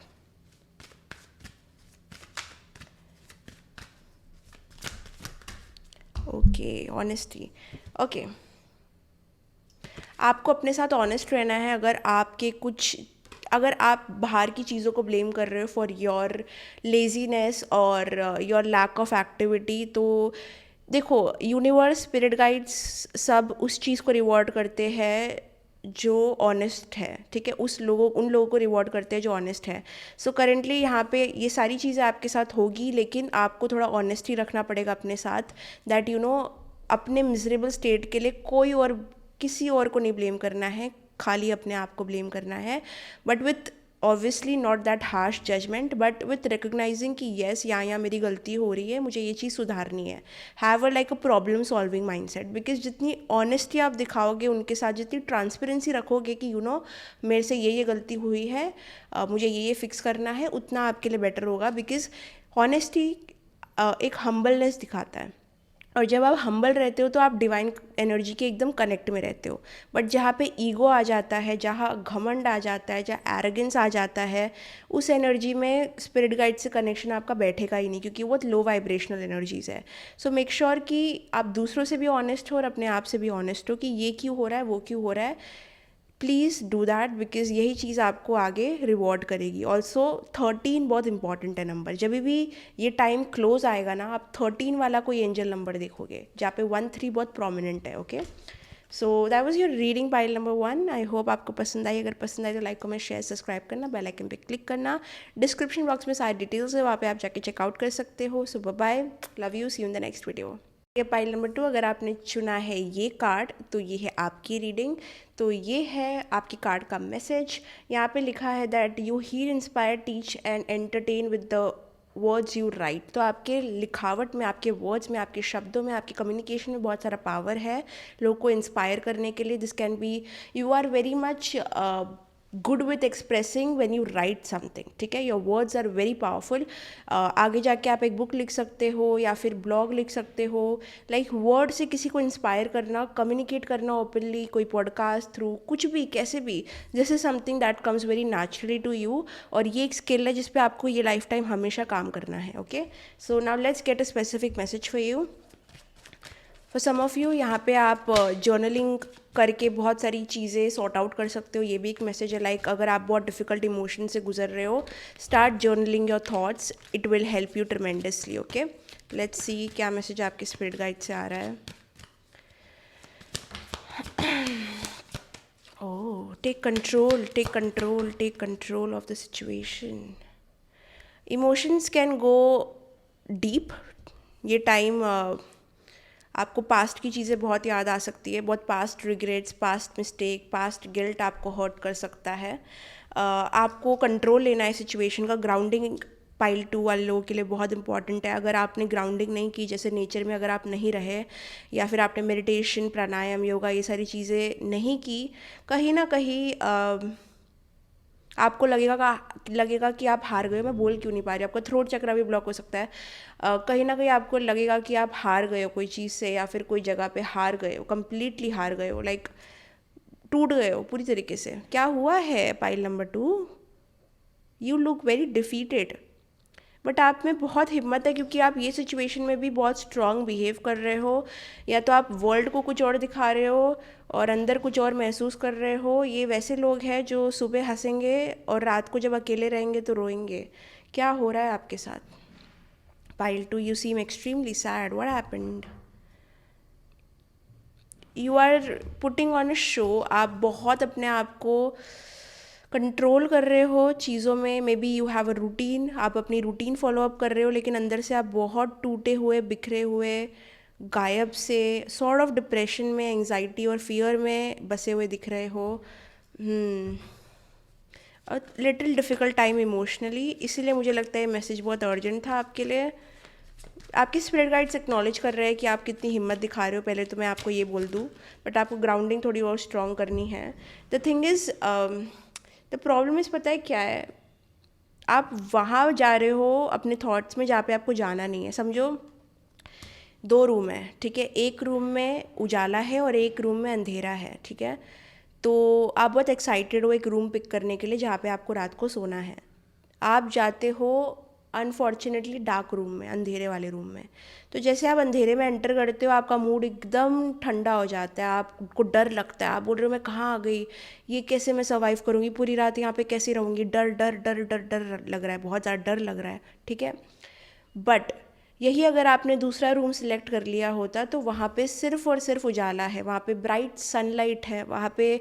Speaker 1: Okay, honesty. Okay, आपको अपने साथ ऑनेस्ट रहना है। अगर आप बाहर की चीज़ों को ब्लेम कर रहे हो फॉर योर लेजीनेस और योर लैक ऑफ एक्टिविटी, तो देखो, यूनिवर्स, स्पिरिट गाइड्स सब उस चीज़ को रिवॉर्ड करते हैं जो ऑनेस्ट है, ठीक है। उन लोगों को रिवॉर्ड करते हैं जो ऑनेस्ट है। सो करेंटली यहाँ पे ये सारी चीज़ें आपके साथ होगी, लेकिन आपको थोड़ा ऑनेस्टी रखना पड़ेगा अपने साथ, दैट अपने मिजरेबल स्टेट के लिए किसी और को नहीं ब्लेम करना है, खाली अपने आप को ब्लेम करना है। But with obviously not that harsh judgement, but with recognising कि येस, यहाँ मेरी गलती हो रही है, मुझे ये चीज़ सुधारनी है। Have a like a problem solving mindset, because जितनी ऑनेस्टी आप दिखाओगे उनके साथ, जितनी ट्रांसपेरेंसी रखोगे कि मेरे से ये गलती हुई है, मुझे ये फिक्स करना है, उतना आपके लिए बेटर होगा। बिकॉज ऑनेस्टी एक हम्बलनेस दिखाता है, और जब आप हम्बल रहते हो तो आप डिवाइन एनर्जी के एकदम कनेक्ट में रहते हो। बट जहाँ पे ईगो आ जाता है, जहाँ घमंड आ जाता है, जहाँ एरोगेंस आ जाता है, उस एनर्जी में स्पिरिट गाइड से कनेक्शन आपका बैठेगा ही नहीं, क्योंकि वो लो वाइब्रेशनल एनर्जीज है। सो मेक श्योर कि आप दूसरों से भी ऑनेस्ट हो और अपने आप से भी ऑनेस्ट हो कि ये क्यों हो रहा है, वो क्यों हो रहा है। प्लीज़ डू दैट, बिकॉज यही चीज़ आपको आगे रिवॉर्ड करेगी। ऑल्सो 13 बहुत इंपॉर्टेंट है नंबर। जब भी ये टाइम क्लोज आएगा ना, आप 13 वाला कोई एंजल नंबर देखोगे जहाँ पे 13 बहुत प्रोमिनेंट है, okay. So that was your reading pile number 1। I hope आपको पसंद आई। अगर पसंद आई तो लाइक, कमेंट, शेयर, सब्सक्राइब करना, बेल आइकन पे क्लिक करना। डिस्क्रिप्शन बॉक्स में सारी डिटेल्स है, वहाँ पे आप जाके चेकआउट कर सकते हो। So bye, love you, see you in the next video. ये पाइल नंबर 2, अगर आपने चुना है ये कार्ड तो ये है आपकी रीडिंग। तो ये है आपकी कार्ड का मैसेज। यहाँ पे लिखा है that you heal, inspire, teach and entertain with the words you write. तो आपके लिखावट में, आपके वर्ड्स में, आपके शब्दों में, आपके कम्युनिकेशन में बहुत सारा पावर है लोगों को इंस्पायर करने के लिए। This can be, you are very much good with expressing when you write something, ठीक है। Your words are very powerful. आगे जाके आप एक बुक लिख सकते हो या फिर ब्लॉग लिख सकते हो। लाइक वर्ड से किसी को इंस्पायर करना, कम्युनिकेट करना ओपनली, कोई पॉडकास्ट थ्रू, कुछ भी, कैसे भी, this is something that comes very naturally to you. और ये एक स्किल है जिस पे आपको ये लाइफ टाइम हमेशा काम करना है। Okay, so now let's get a specific message for you. For some of you, यहाँ पे आप जर्नलिंग करके बहुत सारी चीज़ें सॉर्ट आउट कर सकते हो। ये भी एक मैसेज है। लाइक अगर आप बहुत डिफ़िकल्ट इमोशन से गुजर रहे हो, start journaling your thoughts, it will help you tremendously. Okay, let's see क्या मैसेज आपके स्पिरिट गाइड से आ रहा है। Oh, take control, take control, take control of the situation. Emotions can go deep. ये टाइम आपको पास्ट की चीज़ें बहुत याद आ सकती है, बहुत past regrets, past mistake, past guilt आपको हर्ट कर सकता है। आपको कंट्रोल लेना है सिचुएशन का। ग्राउंडिंग पाइल 2 वाले लोगों के लिए बहुत इंपॉर्टेंट है। अगर आपने ग्राउंडिंग नहीं की, जैसे नेचर में अगर आप नहीं रहे, या फिर आपने मेडिटेशन, प्राणायाम, योगा, ये सारी चीज़ें नहीं की, कहीं ना कहीं आपको लगेगा कि आप हार गए हो। मैं बोल क्यों नहीं पा रही, आपका थ्रोट चक्रा भी ब्लॉक हो सकता है। कहीं ना कहीं आपको लगेगा कि आप हार गए हो कोई चीज़ से, या फिर कोई जगह पे हार गए हो, कम्प्लीटली हार गए हो, लाइक टूट गए हो पूरी तरीके से। क्या हुआ है pile number 2? You look very defeated, but आप में बहुत हिम्मत है, क्योंकि आप ये सिचुएशन में भी बहुत स्ट्रांग बिहेव कर रहे हो। या तो आप वर्ल्ड को कुछ और दिखा रहे हो और अंदर कुछ और महसूस कर रहे हो। ये वैसे लोग हैं जो सुबह हंसेंगे और रात को जब अकेले रहेंगे तो रोएंगे। क्या हो रहा है आपके साथ? Pile 2, you seem extremely sad, what happened? You are putting on a show. आप बहुत अपने आप को कंट्रोल कर रहे हो चीज़ों में। May be you have a routine, आप अपनी रूटीन फॉलो अप कर रहे हो, लेकिन अंदर से आप बहुत टूटे हुए, बिखरे हुए, गायब से, सॉर्ट ऑफ डिप्रेशन में, एंजाइटी और फियर में बसे हुए दिख रहे हो। Little difficult time emotionally. इसीलिए मुझे लगता है मैसेज बहुत अर्जेंट था आपके लिए। आपके स्पिरिट गाइड्स एक्नॉलेज कर रहे हैं कि आप कितनी हिम्मत दिखा रहे हो, पहले तो मैं आपको ये बोल दूँ, बट आपको ग्राउंडिंग थोड़ी और स्ट्रॉन्ग करनी है। The thing is, the problem is, पता है क्या है, आप वहाँ जा रहे हो अपने थॉट्स में जहाँ पे आपको जाना नहीं है। समझो 2 रूम है, ठीक है। एक रूम में उजाला है और एक रूम में अंधेरा है, ठीक है। तो आप बहुत एक्साइटेड हो एक रूम पिक करने के लिए जहाँ पे आपको रात को सोना है। आप जाते हो अनफॉर्चुनेटली डार्क रूम में, अंधेरे वाले रूम में। तो जैसे आप अंधेरे में एंटर करते हो, आपका मूड एकदम ठंडा हो जाता है, आपको डर लगता है, आप बोल रहे हो मैं कहाँ आ गई, ये कैसे मैं सर्वाइव करूँगी, पूरी रात यहाँ पे कैसे रहूँगी, डर डर डर डर डर लग रहा है, बहुत ज़्यादा डर लग रहा है, ठीक है। बट यही अगर आपने दूसरा रूम सिलेक्ट कर लिया होता तो वहाँ पे सिर्फ और सिर्फ उजाला है, वहाँ पे ब्राइट सनलाइट है, वहाँ पे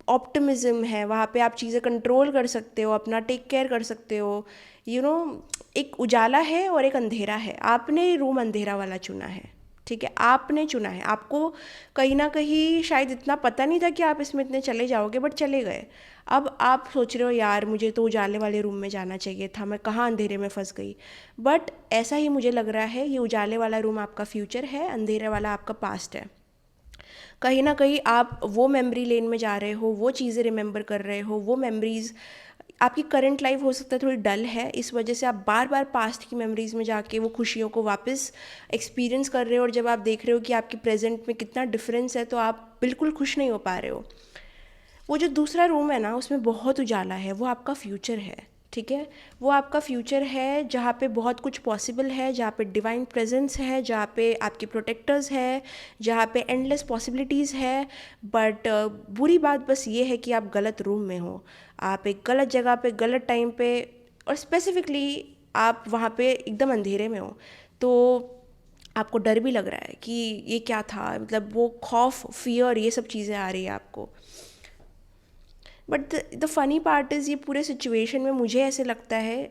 Speaker 1: ऑप्टिमिज्म है, वहाँ पे आप चीज़ें कंट्रोल कर सकते हो, अपना टेक केयर कर सकते हो। यू नो, एक उजाला है और एक अंधेरा है। आपने रूम अंधेरा वाला चुना है, ठीक है, आपने चुना है। आपको कहीं ना कहीं शायद इतना पता नहीं था कि आप इसमें इतने चले जाओगे, बट चले गए। अब आप सोच रहे हो यार मुझे तो उजाले वाले रूम में जाना चाहिए था, मैं कहाँ अंधेरे में फंस गई। बट ऐसा ही मुझे लग रहा है, ये उजाले वाला रूम आपका फ्यूचर है, अंधेरे वाला आपका पास्ट है। कहीं ना कहीं आप वो मेमोरी लेन में जा रहे हो, वो चीज़ें रिमेंबर कर रहे हो, वो मेमोरीज़। आपकी करंट लाइफ हो सकता है थोड़ी डल है, इस वजह से आप बार बार पास्ट की मेमोरीज़ में जाके वो खुशियों को वापस एक्सपीरियंस कर रहे हो। और जब आप देख रहे हो कि आपके प्रेजेंट में कितना डिफरेंस है, तो आप बिल्कुल खुश नहीं हो पा रहे हो। वो जो दूसरा रूम है ना, उसमें बहुत उजाला है, वो आपका फ्यूचर है, ठीक है। वो आपका फ्यूचर है जहाँ पे बहुत कुछ पॉसिबल है, जहाँ पे डिवाइन प्रेजेंस है, जहाँ पे आपके प्रोटेक्टर्स है, जहाँ पे एंडलेस पॉसिबिलिटीज़ है। बट बुरी बात बस ये है कि आप गलत रूम में हो, आप एक गलत जगह पे, गलत टाइम पे, और स्पेसिफिकली आप वहाँ पे एकदम अंधेरे में हो। तो आपको डर भी लग रहा है कि ये क्या था, मतलब वो खौफ, फियर, ये सब चीज़ें आ रही है आपको। But the funny part is, ये पूरे सिचुएशन में मुझे ऐसे लगता है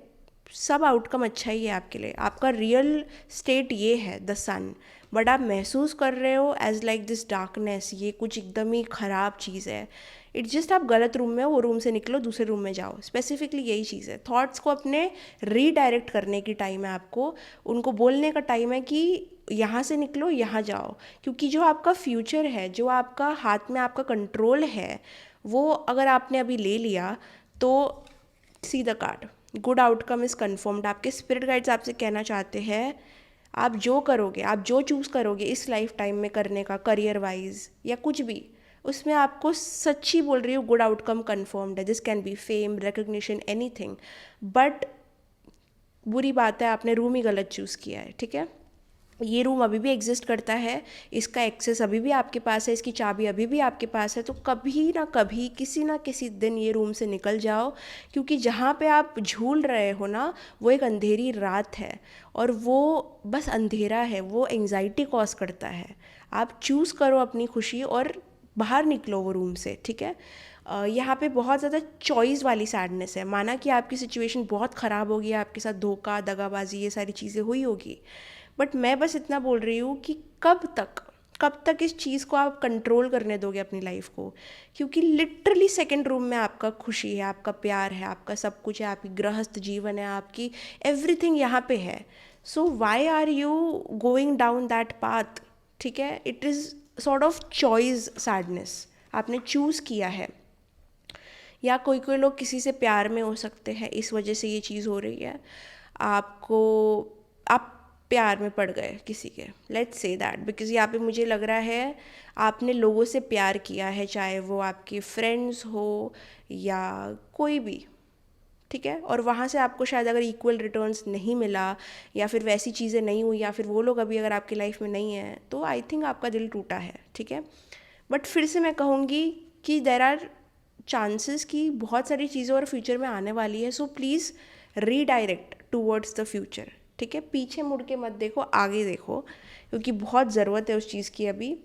Speaker 1: सब आउटकम अच्छा ही है आपके लिए। आपका रियल स्टेट ये है द सन, बट आप महसूस कर रहे हो एज लाइक दिस डार्कनेस, ये कुछ एकदम ही ख़राब चीज़ है। इट्स जस्ट आप गलत रूम में हो, वो रूम से निकलो, दूसरे रूम में जाओ। स्पेसिफिकली यही चीज़ है। थॉट्स को अपने रीडायरेक्ट करने की टाइम है आपको, उनको बोलने का टाइम है कि यहाँ से निकलो, यहाँ जाओ। क्योंकि जो आपका फ्यूचर है, जो आपका हाथ में आपका कंट्रोल है, वो अगर आपने अभी ले लिया तो see the card, good outcome is confirmed. आपके स्पिरिट गाइड्स आपसे कहना चाहते हैं आप जो करोगे, आप जो चूज़ करोगे इस लाइफ टाइम में करने का, करियर वाइज या कुछ भी, उसमें आपको सच्ची बोल रही हूँ गुड आउटकम कन्फर्म्ड है। This can B fame, recognition, anything. But बुरी बात है आपने रूम ही गलत चूज़ किया है, ठीक है। ये रूम अभी भी एग्जिस्ट करता है, इसका एक्सेस अभी भी आपके पास है, इसकी चाबी अभी भी आपके पास है। तो कभी ना कभी किसी ना किसी दिन ये रूम से निकल जाओ, क्योंकि जहाँ पे आप झूल रहे हो ना वो एक अंधेरी रात है, और वो बस अंधेरा है, वो एंजाइटी कॉज करता है। आप चूज़ करो अपनी खुशी और बाहर निकलो वो रूम से, ठीक है। यहाँ पे बहुत ज़्यादा चॉइस वाली सैडनेस है। माना कि आपकी सिचुएशन बहुत ख़राब होगी, आपके साथ धोखा, दगाबाजी, ये सारी चीज़ें हुई होगी, बट मैं बस इतना बोल रही हूँ कि कब तक इस चीज़ को आप कंट्रोल करने दोगे अपनी लाइफ को। क्योंकि लिटरली सेकंड रूम में आपका खुशी है, आपका प्यार है, आपका सब कुछ है, आपकी गृहस्थ जीवन है, आपकी एवरीथिंग यहाँ पे है। So why are you going down that path, ठीक है। It is sort of choice sadness, आपने चूज़ किया है। या कोई कोई लोग किसी से प्यार में हो सकते हैं, इस वजह से ये चीज़ हो रही है आपको। आप प्यार में पड़ गए किसी के, लेट्स से दैट, बिकॉज यहाँ पे मुझे लग रहा है आपने लोगों से प्यार किया है, चाहे वो आपके फ्रेंड्स हो या कोई भी, ठीक है। और वहाँ से आपको शायद अगर इक्वल रिटर्न्स नहीं मिला, या फिर वैसी चीज़ें नहीं हुई, या फिर वो लोग अभी अगर आपकी लाइफ में नहीं है, तो आई थिंक आपका दिल टूटा है, ठीक है। बट फिर से मैं कहूँगी कि देर आर चांसेस कि बहुत सारी चीज़ें और फ्यूचर में आने वाली है। So please redirect towards the future, ठीक है। पीछे मुड़ के मत देखो, आगे देखो, क्योंकि बहुत ज़रूरत है उस चीज़ की अभी।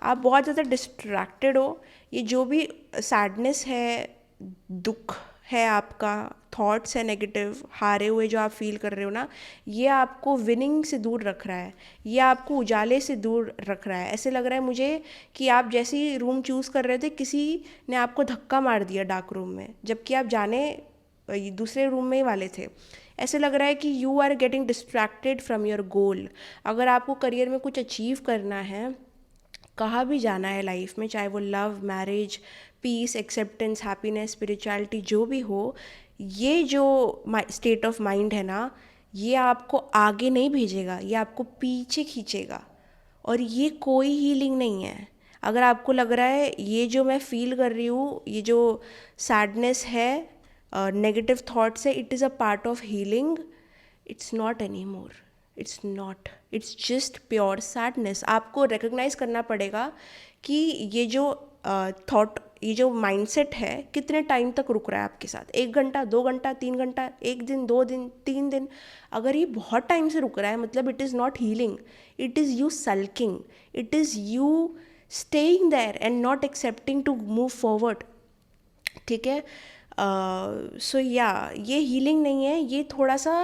Speaker 1: आप बहुत ज़्यादा डिस्ट्रैक्टेड हो। ये जो भी सैडनेस है, दुख है, आपका थॉट्स है नेगेटिव, हारे हुए जो आप फील कर रहे हो ना, ये आपको विनिंग से दूर रख रहा है, ये आपको उजाले से दूर रख रहा है। ऐसे लग रहा है मुझे कि आप जैसे ही रूम चूज़ कर रहे थे, किसी ने आपको धक्का मार दिया डार्क रूम में, जबकि आप जाने दूसरे रूम में ही वाले थे। ऐसे लग रहा है कि you are getting distracted from your goal. अगर आपको करियर में कुछ अचीव करना है, कहाँ भी जाना है लाइफ में, चाहे वो love, marriage, peace, acceptance, happiness, spirituality, जो भी हो, ये जो स्टेट ऑफ माइंड है ना, ये आपको आगे नहीं भेजेगा, ये आपको पीछे खींचेगा। और ये कोई हीलिंग नहीं है। अगर आपको लग रहा है ये जो मैं फील कर रही हूँ, ये जो सैडनेस है, नेगेटिव थॉट्स है, it is a part of healing, it's not any more, it's not, it's just pure sadness. आपको रिकग्नाइज करना पड़ेगा कि ये जो थॉट, ये जो माइंडसेट है, कितने टाइम तक रुक रहा है आपके साथ। 1 घंटा, 2 घंटा, 3 घंटा, 1 दिन, 2 दिन, 3 दिन। अगर ये बहुत टाइम से रुक रहा है, मतलब it is not healing, it is you sulking, it is you staying there and not accepting to move forward, ठीक है। सो या ये हीलिंग नहीं है, ये थोड़ा सा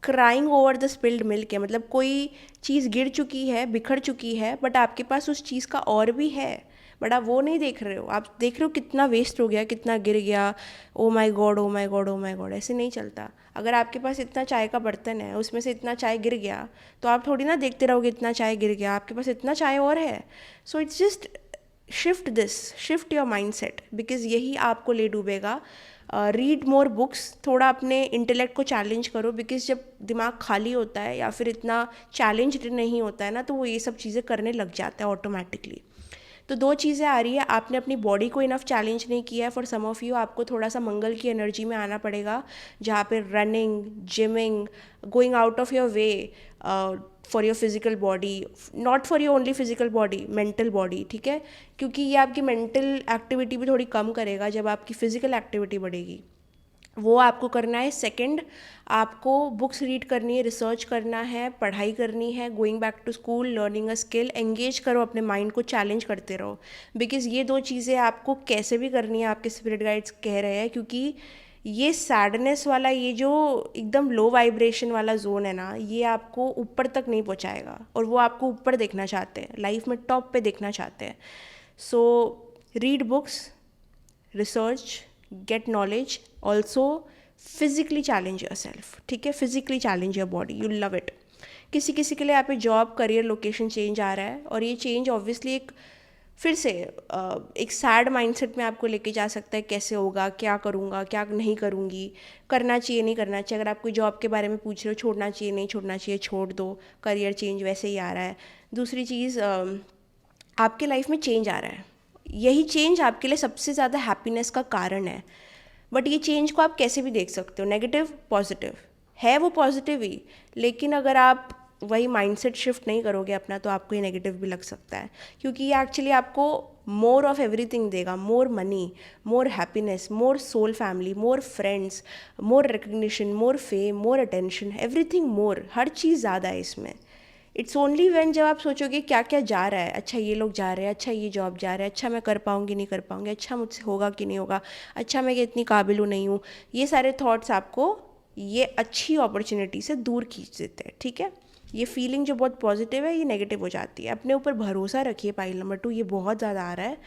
Speaker 1: crying over the spilled milk है। मतलब कोई चीज़ गिर चुकी है, बिखर चुकी है, बट आपके पास उस चीज़ का और भी है, बट आप वो नहीं देख रहे हो। आप देख रहे हो कितना वेस्ट हो गया, कितना गिर गया, ओ माई गॉड, ओ माई गॉड, ओ माई गॉड। ऐसे नहीं चलता। अगर आपके पास इतना चाय का बर्तन है, उसमें से इतना चाय गिर गया, तो आप थोड़ी ना देखते रहोगे इतना चाय गिर गया, आपके पास इतना चाय और है। So it's just shift this, shift your mind set, because यही आपको ले डूबेगा। रीड मोर बुक्स, थोड़ा अपने इंटेलेक्ट को चैलेंज करो, बिकॉज जब दिमाग खाली होता है या फिर इतना चैलेंज नहीं होता है ना, तो वो ये सब चीज़ें करने लग जाता है ऑटोमेटिकली। तो 2 चीज़ें आ रही है, आपने अपनी बॉडी को इनफ चैलेंज नहीं किया है। फॉर सम ऑफ यू आपको थोड़ा सा मंगल की एनर्जी में आना पड़ेगा, जहाँ पे running, gymming, going out of your way for your physical body, not for your only physical body, mental body, ठीक है। क्योंकि ये आपकी मेंटल एक्टिविटी भी थोड़ी कम करेगा जब आपकी फिजिकल एक्टिविटी बढ़ेगी, वो आपको करना है। सेकंड, आपको बुक्स रीड करनी है, रिसर्च करना है, पढ़ाई करनी है, going back to school, learning a skill, engage करो अपने माइंड को, चैलेंज करते रहो। बिकॉज ये 2 चीज़ें आपको कैसे भी करनी है, आपके स्पिरिट गाइड्स कह रहे हैं। क्योंकि ये सैडनेस वाला, ये जो एकदम लो वाइब्रेशन वाला जोन है ना, ये आपको ऊपर तक नहीं पहुंचाएगा, और वो आपको ऊपर देखना चाहते हैं, लाइफ में टॉप पे देखना चाहते हैं। So read books, research, get knowledge, also physically challenge your self, ठीक है। Physically challenge your body, you love it. किसी किसी के लिए यहाँ पे जॉब, करियर, लोकेशन चेंज आ रहा है, और ये चेंज ऑब्वियसली एक फिर से एक सैड माइंडसेट में आपको लेके जा सकता है, कैसे होगा, क्या करूँगा, क्या नहीं करूँगी, करना चाहिए नहीं करना चाहिए। अगर आप कोई जॉब के बारे में पूछ रहे हो, छोड़ना चाहिए नहीं छोड़ना चाहिए, छोड़ दो, करियर चेंज वैसे ही आ रहा है। दूसरी चीज़, आपके लाइफ में चेंज आ रहा है, यही चेंज आपके लिए सबसे ज़्यादा हैप्पीनेस का कारण है। बट ये चेंज को आप कैसे भी देख सकते हो, नेगेटिव पॉजिटिव है, वो पॉजिटिव ही, लेकिन अगर आप वही माइंडसेट शिफ्ट नहीं करोगे अपना, तो आपको ये नेगेटिव भी लग सकता है, क्योंकि ये एक्चुअली आपको मोर ऑफ एवरीथिंग देगा, more money, more happiness, more soul family, more friends, more recognition, more fame, more attention, everything more, हर चीज़ ज़्यादा है इसमें। इट्स ओनली व्हेन जब आप सोचोगे क्या क्या जा रहा है, अच्छा ये लोग जा रहे हैं, अच्छा ये जॉब जा रहा है, अच्छा मैं कर पाऊँगी नहीं कर पाऊँगी, अच्छा मुझसे होगा कि नहीं होगा, अच्छा मैं इतनी काबिल हूँ नहीं हूँ, ये सारे थॉट्स आपको ये अच्छी अपॉर्चुनिटी से दूर खींच देते हैं। ठीक है, ये फीलिंग जो बहुत पॉजिटिव है ये नेगेटिव हो जाती है। अपने ऊपर भरोसा रखिए। पाइल नंबर 2 ये बहुत ज़्यादा आ रहा है,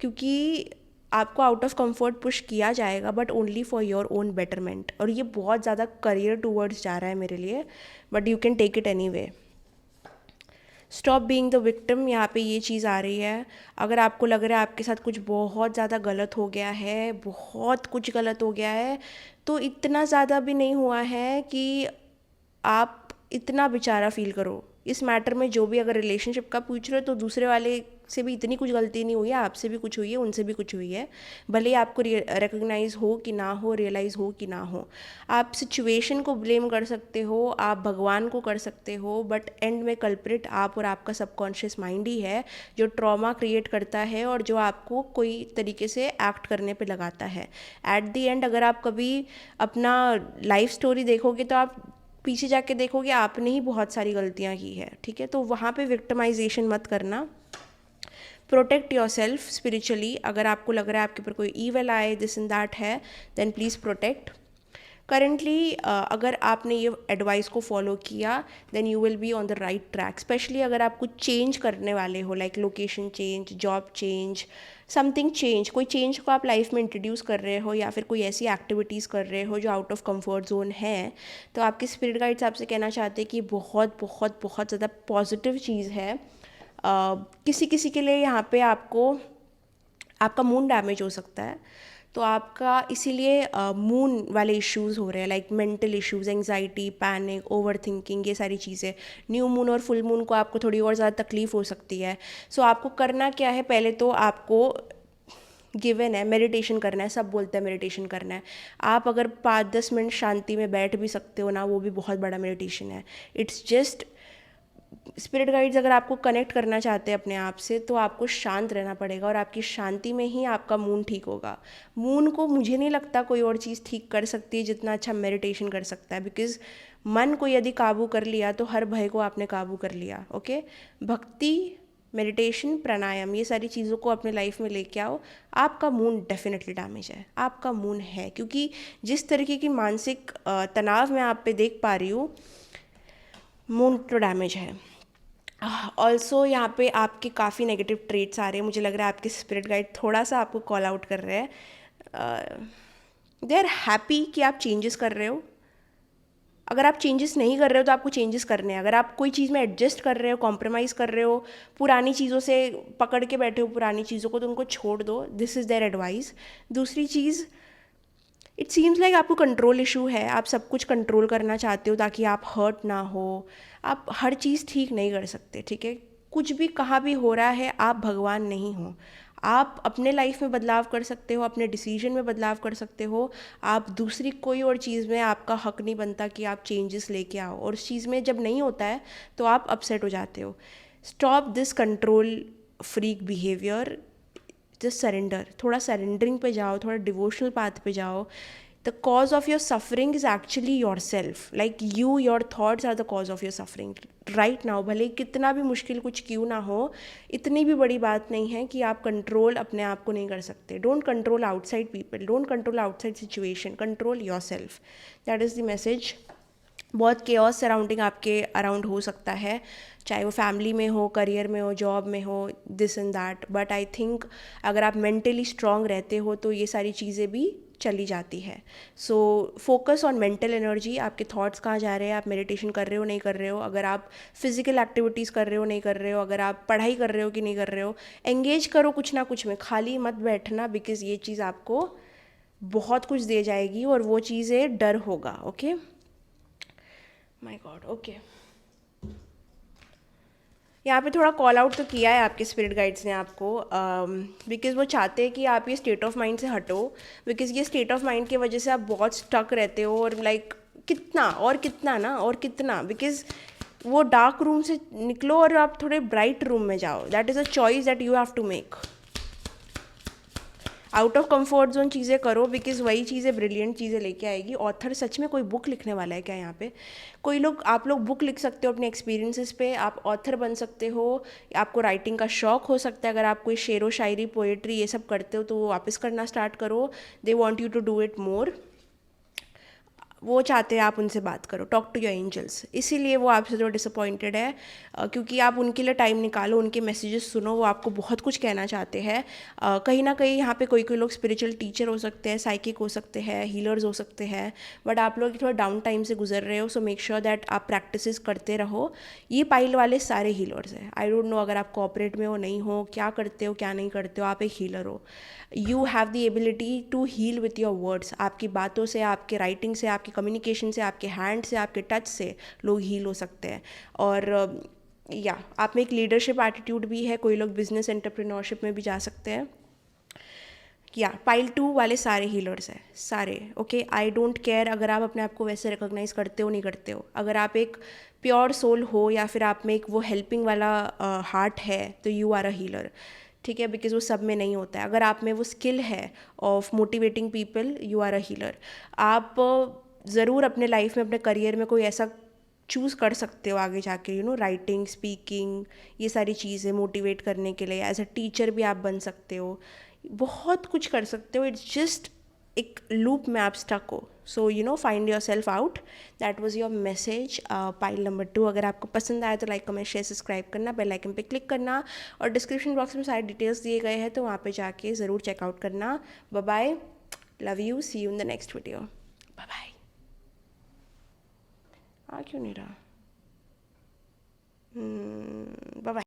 Speaker 1: क्योंकि आपको आउट ऑफ कंफर्ट पुश किया जाएगा, but only for your own betterment, और ये बहुत ज़्यादा करियर टूवर्ड्स जा रहा है मेरे लिए, but you can take it any way. Stop being the victim, यहाँ पे ये चीज़ आ रही है। अगर आपको लग रहा है आपके साथ कुछ बहुत ज़्यादा गलत हो गया है, बहुत कुछ गलत हो गया है, तो इतना ज़्यादा भी नहीं हुआ है कि आप इतना बेचारा फील करो। इस मैटर में जो भी अगर रिलेशनशिप का पूछ रहे हो, तो दूसरे वाले से भी इतनी कुछ गलती नहीं हुई है, आपसे भी कुछ हुई है, उनसे भी कुछ हुई है, भले ही आपको रिकग्नाइज हो कि ना हो, रियलाइज़ हो कि ना हो। आप सिचुएशन को ब्लेम कर सकते हो, आप भगवान को कर सकते हो, बट एंड में कल्प्रिट आप और आपका सबकॉन्शियस माइंड ही है, जो ट्रॉमा क्रिएट करता है और जो आपको कोई तरीके से एक्ट करने पे लगाता है। एट द एंड अगर आप कभी अपना लाइफ स्टोरी देखोगे, तो आप पीछे जाके देखोगे आपने ही बहुत सारी गलतियाँ की है। ठीक है, तो वहाँ पे विक्टिमाइजेशन मत करना। Protect your self spiritually. अगर आपको लग रहा है आपके ऊपर कोई ईवल आए, दिस इन दैट है, देन प्लीज़ प्रोटेक्ट। करेंटली अगर आपने ये एडवाइस को फॉलो किया, then you will be on the right track. Specially अगर आप कुछ चेंज करने वाले हो, like location change, job change, something change, कोई चेंज को आप लाइफ में इंट्रोड्यूस कर रहे हो, या फिर कोई ऐसी एक्टिविटीज़ कर रहे हो जो आउट ऑफ कंफर्ट जोन है, तो आपके स्पिरिट गाइड्स आपसे कहना चाहते हैं कि बहुत बहुत बहुत ज़्यादा पॉजिटिव चीज़ है। किसी किसी के लिए यहाँ पे आपको आपका मून डैमेज हो सकता है, तो आपका इसीलिए मून वाले इश्यूज़ हो रहे हैं, like mental issues, anxiety, panic, over thinking, ये सारी चीज़ें। न्यू मून और फुल मून को आपको थोड़ी और ज़्यादा तकलीफ़ हो सकती है। सो आपको करना क्या है, पहले तो आपको गिवन है मेडिटेशन करना है, सब बोलते हैं मेडिटेशन करना है। आप अगर 5-10 मिनट शांति में बैठ भी सकते हो ना, वो भी बहुत बड़ा मेडिटेशन है। इट्स जस्ट स्पिरिट गाइड्स अगर आपको कनेक्ट करना चाहते हैं अपने आप से, तो आपको शांत रहना पड़ेगा, और आपकी शांति में ही आपका मून ठीक होगा। मून को मुझे नहीं लगता कोई और चीज़ ठीक कर सकती है जितना अच्छा मेडिटेशन कर सकता है, बिकॉज मन को यदि काबू कर लिया, तो हर भय को आपने काबू कर लिया। ओके, भक्ति, मेडिटेशन, प्राणायाम, ये सारी चीज़ों को अपने लाइफ में लेके आओ। आपका मून डेफिनेटली डैमेज है, आपका मून है, क्योंकि जिस तरीके की मानसिक तनाव मैं आप पे देख पा रही हूँ, मून तो डैमेज है। ऑल्सो यहाँ पे आपके काफ़ी नेगेटिव ट्रेट्स आ रहे हैं। मुझे लग रहा है आपके स्पिरिट गाइड थोड़ा सा आपको कॉल आउट कर रहे हैं। दे आर हैप्पी कि आप चेंजेस कर रहे हो। अगर आप चेंजेस नहीं कर रहे हो, तो आपको चेंजेस करने हैं। अगर आप कोई चीज़ में एडजस्ट कर रहे हो, कॉम्प्रोमाइज़ कर रहे हो, पुरानी चीज़ों से पकड़ के बैठे हो पुरानी चीज़ों को, तो उनको छोड़ दो। This is their advice. दूसरी चीज़, इट सीम्स लाइक आपको कंट्रोल इशू है, आप सब कुछ कंट्रोल करना चाहते हो ताकि आप हर्ट ना हो। आप हर चीज़ ठीक नहीं कर सकते। ठीक है, कुछ भी कहाँ भी हो रहा है, आप भगवान नहीं हो। आप अपने लाइफ में बदलाव कर सकते हो, अपने डिसीजन में बदलाव कर सकते हो। आप दूसरी कोई और चीज़ में आपका हक नहीं बनता कि आप चेंजेस लेके आओ, और उस चीज़ में जब नहीं होता है तो आप अपसेट हो जाते हो। Stop this control freak behaviour, just surrender. थोड़ा सरेंडरिंग पे जाओ, थोड़ा डिवोशनल पाथ पे जाओ। The cause of your suffering is actually yourself, like you, your thoughts are the cause of your suffering right now. भले कितना भी मुश्किल कुछ क्यों ना हो, इतनी भी बड़ी बात नहीं है कि आप कंट्रोल अपने आप को नहीं कर सकते। Don't control outside people, don't control outside situation, control your self. That is the message बहुत केओस सराउंडिंग आपके अराउंड हो सकता है, चाहे वो फैमिली में हो, करियर में हो, जॉब में हो, this and that, but I think अगर आप मेंटली स्ट्रांग रहते हो तो ये सारी चीज़ें भी चली जाती है। So focus on mental energy, आपके थॉट्स कहाँ जा रहे हैं, आप मेडिटेशन कर रहे हो नहीं कर रहे हो, अगर आप फिजिकल एक्टिविटीज़ कर रहे हो नहीं कर रहे हो, अगर आप पढ़ाई कर रहे हो कि नहीं कर रहे हो, एंगेज करो कुछ ना कुछ में, खाली मत बैठना, बिकॉज ये चीज़ आपको बहुत कुछ दे जाएगी और वो चीज़ें डर होगा। Okay, my God, okay. यहाँ पे थोड़ा कॉल आउट तो किया है आपके स्पिरिट गाइड्स ने आपको, बिकॉज वो चाहते हैं कि आप ये स्टेट ऑफ माइंड से हटो, बिकॉज ये स्टेट ऑफ माइंड की वजह से आप बहुत स्टक रहते हो और लाइक कितना और कितना ना और कितना, बिकॉज वो डार्क रूम से निकलो और आप थोड़े ब्राइट रूम में जाओ। That is a choice that you have to make. Out of comfort zone चीज़ें करो, बिकॉज वही चीज़ें ब्रिलियंट चीज़ें लेके आएगी। ऑथर सच में कोई बुक लिखने वाला है क्या यहाँ पे? कोई लोग, आप लोग बुक लिख सकते हो अपने एक्सपीरियंसेस पे, आप ऑथर बन सकते हो, आपको राइटिंग का शौक हो सकता है। अगर आप कोई शेरो शायरी पोएट्री ये सब करते हो तो वो वापस करना स्टार्ट करो। They want you to do it more. वो चाहते हैं आप उनसे बात करो, टॉक टू योर एंजल्स। इसीलिए वो आपसे जो डिसअपॉइंटेड है, क्योंकि आप उनके लिए टाइम निकालो, उनके मैसेजेस सुनो, वो आपको बहुत कुछ कहना चाहते हैं। कहीं ना कहीं यहाँ पे कोई कोई लोग स्पिरिचुअल टीचर हो सकते हैं, साइकिक हो सकते हैं, हीलर्स हो सकते हैं, बट आप लोग थोड़ा डाउन टाइम से गुजर रहे हो। सो मेक श्योर दैट आप प्रैक्टिसेस करते रहो। ये पाइल वाले सारे हीलर्स हैं। आई डोंट नो अगर आप कॉपरेट में हो नहीं हो, क्या करते हो क्या नहीं करते हो, आप एक हीलर हो। You have the ability to heal with your words. आपकी बातों से, आपके राइटिंग से, आपके कम्युनिकेशन से, आपके हैंड से, आपके टच से लोग हील हो सकते हैं। और या आप में एक लीडरशिप एटीट्यूड भी है, कोई लोग बिजनेस एंटरप्रेन्योरशिप में भी जा सकते हैं। या पाइल 2 वाले सारे हीलर्स हैं, सारे। ओके, आई डोंट केयर अगर आप अपने आप को वैसे रिकॉग्नाइज करते हो नहीं करते हो। अगर आप एक प्योर सोल हो या फिर आप में एक वो हेल्पिंग वाला हार्ट है तो यू आर अ हीलर। ठीक है, बिकॉज वो सब में नहीं होता है। अगर आप में वो स्किल है of motivating people, you are a healer. आप ज़रूर अपने लाइफ में, अपने करियर में कोई ऐसा चूज़ कर सकते हो आगे जाके, यू नो, राइटिंग, स्पीकिंग, ये सारी चीज़ें मोटिवेट करने के लिए। एज अ टीचर भी आप बन सकते हो, बहुत कुछ कर सकते हो। इट्स जस्ट एक लूप में आप स्टक हो। So you know, find your self out. That was your message, pile number 2। अगर आपको पसंद आया तो लाइक, कमेंट, शेयर, सब्सक्राइब करना, बेल आइकन पे क्लिक करना, और डिस्क्रिप्शन बॉक्स में सारे डिटेल्स दिए गए हैं तो वहाँ पे जाके ज़रूर चेकआउट करना। Bye bye, love you, see you in the next video. Bye bye. आ क्यों नहीं रहा?